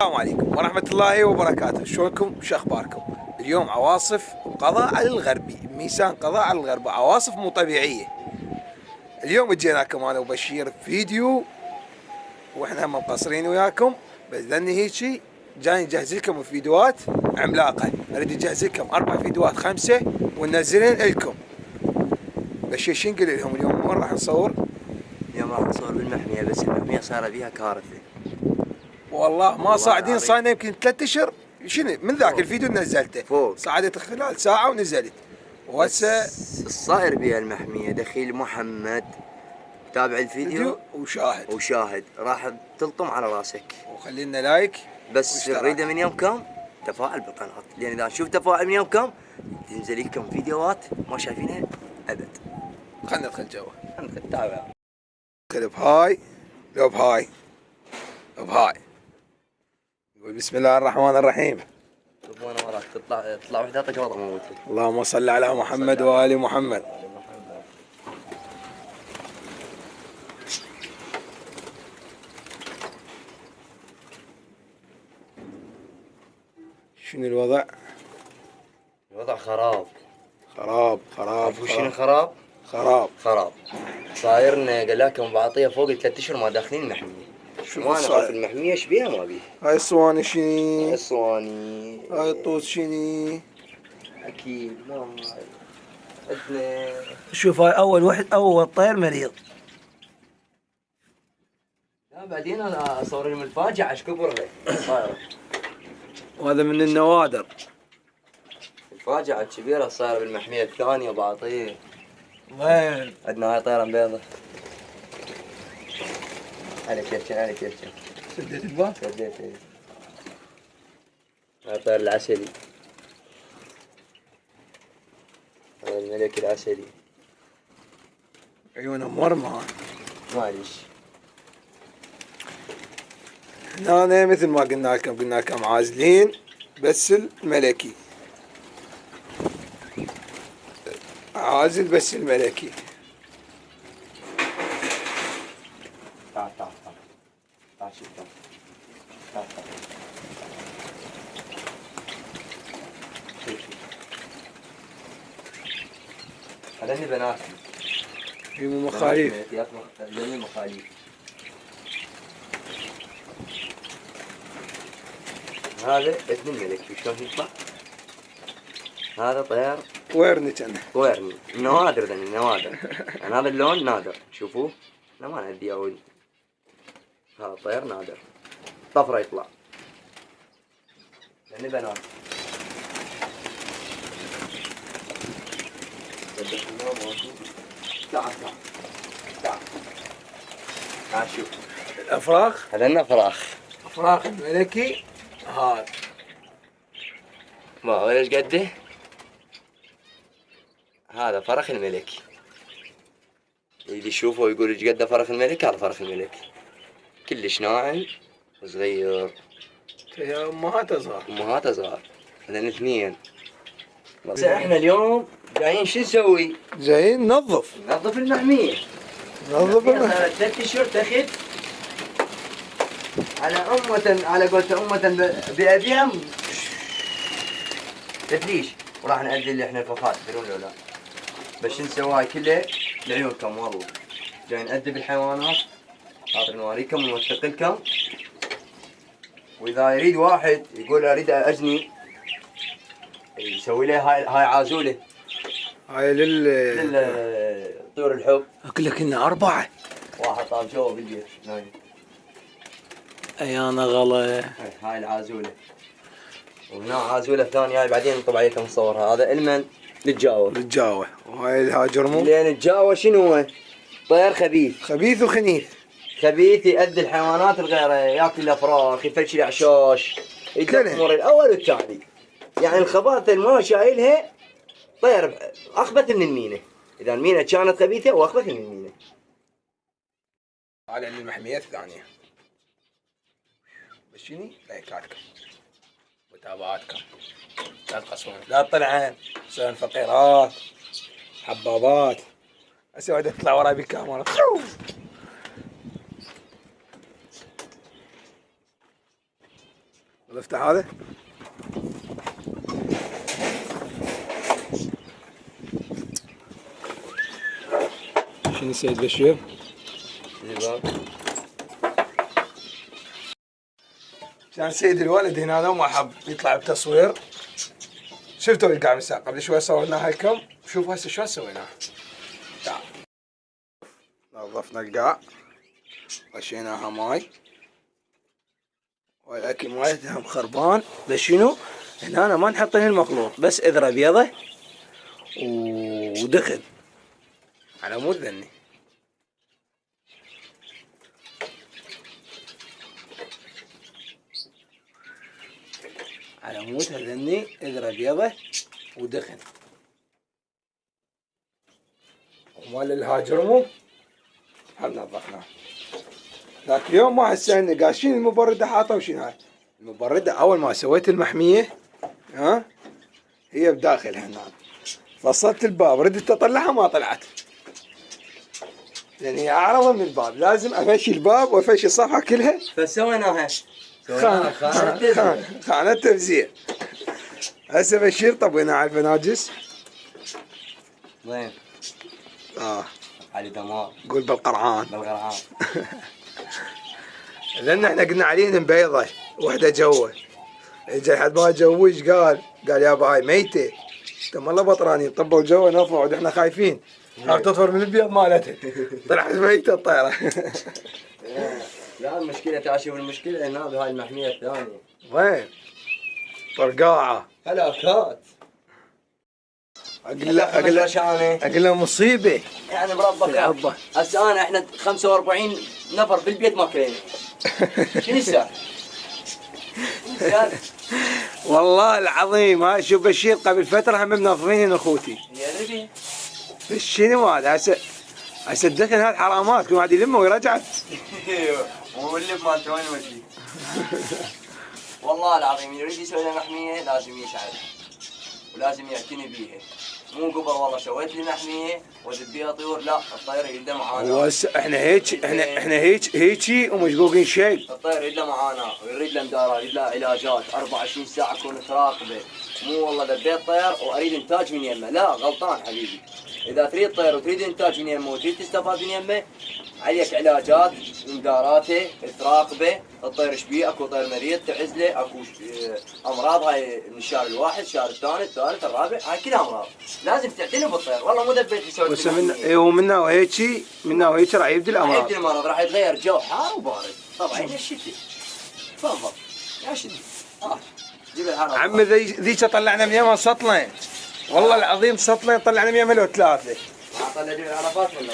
السلام عليكم ورحمة الله وبركاته، شلونكم؟ شو اخباركم؟ اليوم عواصف قضاء على الغربي، ميسان قضاء على الغربي، عواصف مو طبيعية. اليوم جيناكم انا وبشير فيديو واحنا هم مقصرين وياكم، بس لاني هيجي جاي نجهز لكم فيديوهات عملاقة، اريد اجهز لكم 4 فيديوهات 5 وننزلن لكم. بشير شو نقول لهم اليوم؟ وين راح نصور؟ اليوم راح نصور بالمحمية، بس المحمية صار بيها كارثة. والله ما والله صاعدين، العظيم. صار يمكن 3 اشهر. شنو من ذاك فوق. الفيديو نزلته فوق. صعدت خلال ساعة ونزلت. وهسه بس الصاير بيها المحمية دخيل محمد تابع الفيديو فيديو وشاهد، وشاهد راح تلطم على راسك. وخلينا لايك بس واشتراك. نريده من يوم كم تفاعل بالقناة، لأن إذا نشوف تفاعل من يوم كم تنزل لكم فيديوهات ما شايفينها أبد. خلنا ندخل جوا. تابع. ندخل بهاي لو بهاي بهاي. نقول بسم الله الرحمن الرحيم. شوف وانا وراك تطلع وحدة تعطيك وضع موتك. اللهم صل على محمد وآل محمد. شنو الوضع؟ الوضع خراب. خراب خراب شنو خراب خراب؟ خراب. خراب. صايرنا قال لكم بعطيه فوق 3 اشهر ما داخلين المحمية. شوف ما الصاير. نعرف المحمية ايش بيها ما بيها. هاي الصواني شني؟ الصواني. هاي الطوس شني؟ اكيد ما عندنا. شوف هاي اول طير مريض. لا بعدين انا اصور لهم الفاجعة ايش كبرها صايرة. وهذا من النوادر. الفاجعة الكبيرة صايرة بالمحمية الثانية بعطيه. وين؟ عندنا هاي طيرة بيضة. على كيفكن على كيفكن. سديت الباب؟ سديت ايه. هاي طير العسلي. هذا الملك العسلي. عيونه مرمى. معليش. هنا مثل ما قلنا لكم عازلين بس الملكي، عازل بس الملكي. تعال تعال تعال تعال شوف تعال تعال شوف شوف هذني بناتي في مخاليف. هذني مخاليف. هذا ابن الملك شلون يطلع؟ هذا طير ويرني كان ويرني نوادر ذني نوادر. يعني هذا اللون نادر شوفوه. لا ما نأدي أول. هذا طير نادر طفرة يطلع لأني بنات. تعال تعال تعال تعال شوف الافراخ. هذا فراخ. افراخ الملكي هذا. ما هو ايش قده؟ هذا فرخ الملك. اللي يشوفه يقول ايش قده فرخ الملك. هذا فرخ الملك كلش ناعم وصغير. يا امهاته صغار. امهاته صغار. هذين اثنين. بس احنا اليوم جايين شو نسوي؟ جايين ننظف ننظف المحمية. ننظف صارت 3 اشهر تخت على قولة أمة بأبيها تدريش. وراح نأذن احنا الفخات تدرون لو لا. بس نسوي هاي كلها لعيونكم والله. جاي نأدب الحيوانات. خاطر نوريكم ونوثق لكم. وإذا يريد واحد يقول أريد أجني يسوي له هاي عازولة. هاي طيور الحب. اقول لك انه 4. واحد طاب جوا بالبيت نايم. اي انا غلا. هاي العازولة. وهنا عازولة ثانية هاي بعدين نطبع عليكم نصورها. هذا المن للجاوة. للجاوة. وهاي الهاجرمو. لأن الجاوة شنو هو؟ طير خبيث. خبيث وخنيث. خبيث يأذي الحيوانات الغيرة، ياكل الأفراخ، يفرش الأعشاش، يدمر الأول والثاني. يعني الخباثة ما شايلها طير أخبث من المينة. إذا المينة كانت خبيثة وأخبث من المينة. على المحمية الثانية. بس شني؟ لايكاتكم متابعاتكم. لا تقصرون، لا تطلعن، تسوين فقيرات، حبابات. هسه واحدة تطلع وراي بالكاميرا. افتح هذا. شنو سيد بشير؟ كان سيد الولد هنا وما حب يطلع بتصوير. شفتوا القاع مساء قبل شوي صورناها لكم. شوفوا هسه شو سويناه. تعال. نظفنا القاع. رشيناها ماي. والاكل مالتها خربان. بس شنو؟ هنا ما نحط له المخلوط بس اذره بيضه ودخن على مود ذني. على مود هذني اذره بيضه ودخن. ومال الهاجرمو هم نظفناه. ذاك اليوم ما حسينا قاشين المبردة حاطه وشين هاي المبردة. أول ما سويت المحمية ها هي بداخل هنا. فصلت الباب ردت أطلعها ما طلعت لأن هي أعرض من الباب. لازم أفشي الباب وأفشي الصفحة كلها. فسويناها خانة تفزيع. هسه بشير طبينا على الفناجس. وين؟ علي دمار. قول بالقرعان. بالقرعان. لأن احنا قلنا عليهم بيضة وحدة جوه. اجى حد ما جوش قال يابا هاي ميتة. انتم والله بطرانين طبوا جوه نفعوا احنا خايفين. خاف تطفر من البيض مالتها. طلعت ميتة الطيرة. لا المشكلة تعال المشكلة هنا بهاي المحمية الثانية. وين؟ طرقاعة. هلاكات. اقول له مصيبة. يعني بربك هسه انا احنا 45 نفر في البيت ما كلينا. شنو السالفة؟ والله العظيم هاي شوف بشير قبل فترة هم منظفين اخوتي. يا ربي. بس شنو هذا هسه الدخن هذا حرامات كل واحد يلمه ويرجعه. واللب مالته وين ودي؟ والله العظيم يريد يسوي له محمية لازم يشعل ولازم يعتني بيها. مو قبل والله سويت لي محمية ودب بيها طيور. لا الطير يريد معانا. احنا هيك ومشقوقين شيء. الطير يريد معانا ويريد له مدارات يريد له علاجات 24 ساعة كونت راقبة. مو والله دبيت طير واريد انتاج من يمه. لا غلطان حبيبي. اذا تريد طير وتريد انتاج من يمه وتريد تستفاد من يمه عليك علاجات ومداراته تراقبه. الطير شبيه اكو طير مريض تعزله اكو امراض. هاي من الشهر الواحد الشهر الثاني الثالث الرابع هاي كلها امراض. لازم تعتني بالطير. والله مو دبيت يسوي بس منا وهيك راح يبدي الامراض. راح يبدي المرض. راح يتغير جو حار وبارد. طبعا الشتي. تفضل يا شدي. جيب الحراره. عمي ذيك طلعنا من يمها سطلين. والله العظيم سطلين طلعنا من يمها لو ثلاثه. ما طلع جيب العرفات ولا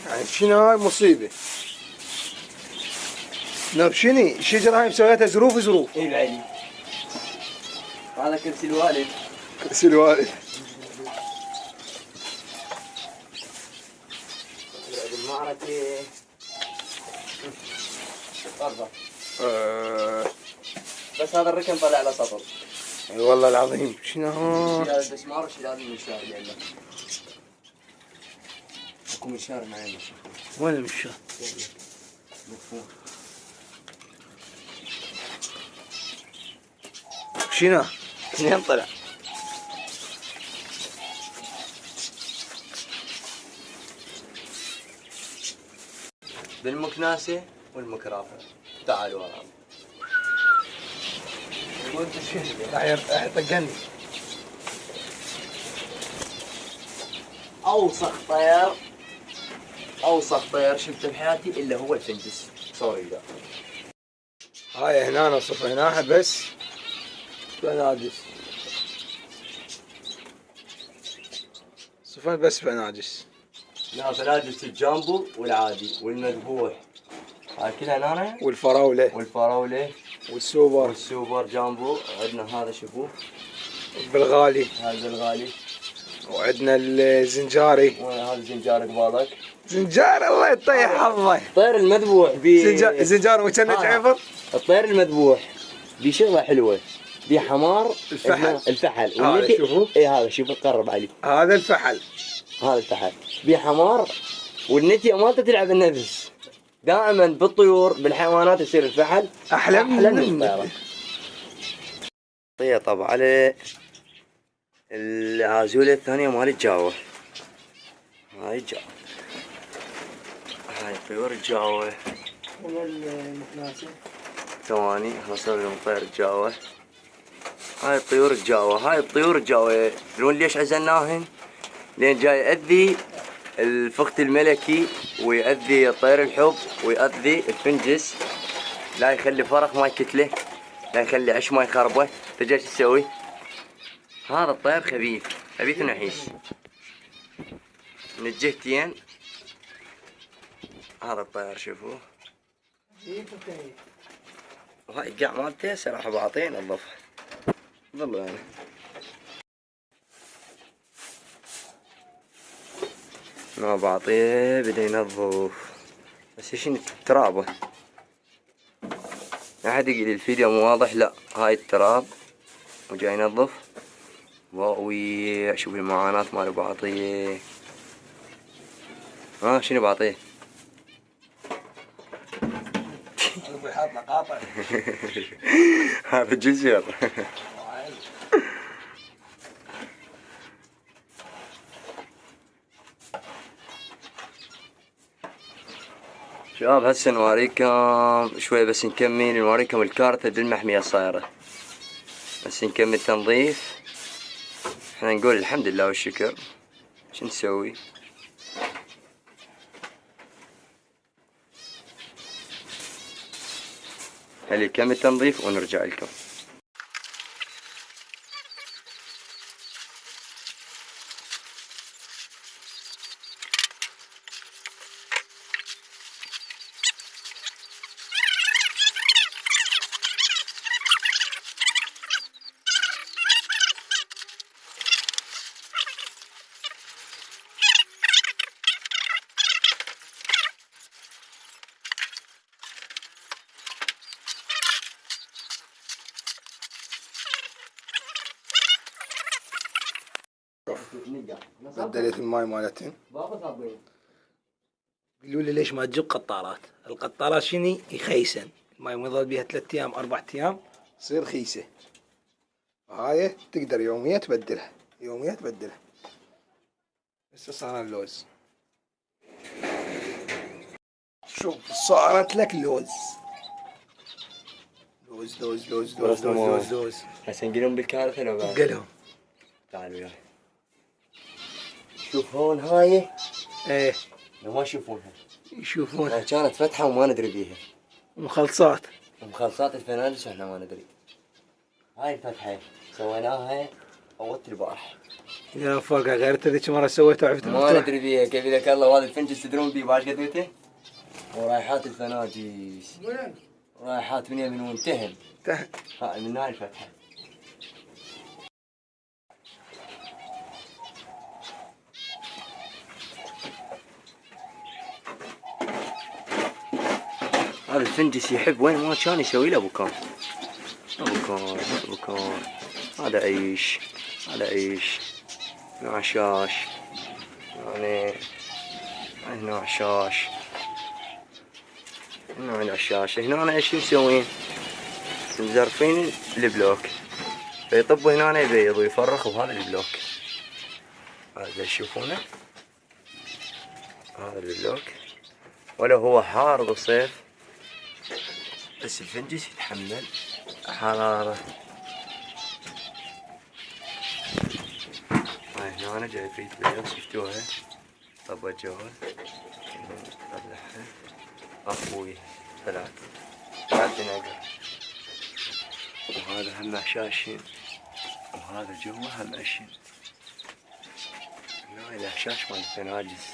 يعني شنو هاي مصيبه. شنو الشجره هاي مسويتها ظروف. اي بعيني. هذا كرسي الوالد. كرسي الوالد. المعركة. تفضل. بس هذا الركن طلع له سطل. اي والله العظيم شنو هذا؟ شيل الدسمار وشيل هذا المنشار اللي عندك. اكو منشار معنا. وين المنشار؟ مدفون. شنو؟ منين طلع؟ بالمكناسة والمكرافة. تعالوا ورانا. وانت شنو؟ راح يطقني. اوسخ طير شفته بحياتي الا هو الفنجس. سوري ذا. هاي هنا صفيناها بس فناجس. صفين بس فناجس. لا فناجس الجامبو والعادي والمذبوح. هاي كلها هنا. والفراولة والسوبر جامبو. عندنا هذا شوفوه بالغالي. هذا الغالي. وعندنا الزنجاري. وهذا الزنجار قبالك. زنجار الله يطيح حظه. الطير المذبوح زنجار وكان عفر. الطير المذبوح بشغله حلوه. بحمار الفحل. شوفوا. اي هذا شوف قرب علي. هذا الفحل. بحمار والنتيه مالته تلعب النفس. دائما بالطيور بالحيوانات يصير الفحل احلى من الطيرة. طيب على العازولة الثانية مال الجاوة. هاي الجاوة، هاي طيور الجاوة. ثواني هصور لهم طير الجاوة. هاي الطيور الجاوة، هاي الطيور الجاوة لون ليش عزلناهن؟ لين جاي يأذي الفخت الملكي ويأذي طير الحب ويأذي الفنجس، لا يخلي فرخ ما يكتله، لا يخلي عش ما يخربه. تجي شو تسوي؟ هذا الطير خبيث ونحيس من الجهتين. هذا الطير شوفوه، وهاي القاع مالته صراحة بعطيه نظفها. ظل انا ما بعطيه بدا ينظف، بس يشين ترابه. احد يقول الفيديو مو واضح، لا هاي التراب وجاي ينظف. واوي شوف المعاناة ماله بعطيه. شنو بعطيه؟ يحط له قاطع. هذا جزر. شباب هسه نوريكم شوي بس نكمل نوريكم الكارتة بالمحمية الصايرة. بس نكمل تنظيف. احنا نقول الحمد لله والشكر. شو نسوي؟ هل نكمل تنظيف ونرجع لكم. بدلت الماي مالتهن. قالوا لي ليش ما تجيب قطارات؟ القطارات شني يخيسن، الماي ما يظل بيها 3 ايام 4 ايام تصير خيسه. هاي تقدر يوميا تبدلها، يوميا تبدلها. هسه صار اللوز. شوف صارت لك لوز. لوز لوز لوز لوز لوز لوز لوز. هسه نقلهم بالكارثة لو بعد؟ قلهم. تعالوا وياي. شوف هون هاي. ايه. لو ما يشوفونها. يشوفونها. كانت فتحة وما ندري بيها. مخلصات. مخلصات الفنادس واحنا ما ندري. هاي الفتحة سويناها عوضت البارح. يا فرقة غيرت ذيك مرة سويتها وعرفت ما ندري بيها كيف لك الله. وهذا الفنجس تدرون بيه باش قدوته؟ ورايحات الفناجيس. وين؟ رايحات من يمين وانتهن. هاي من هاي الفتحة. هذا الفنجس يحب وين ما كان يسوي له بكان. بكان. هذا عيش. هذا عيش. هنا عشاش. يعني هنا عشاش. هنا عند عشاش. هنا أنا ايش مسوين؟ مزرفين البلوك. فيطبوا هنا يبيض ويفرخ بهذا البلوك. هذا تشوفونه؟ هذا البلوك. ولا هو حار بالصيف. بس الفنجس يتحمل حرارة. هاي هنا أنا جاي فريد بيض شفتوها. طبة جوه. طلعها. أخوي 3 نقر. وهذا هم عشاشين. وهذا جوا هم عشين. هاي العشاش مال الفناجس.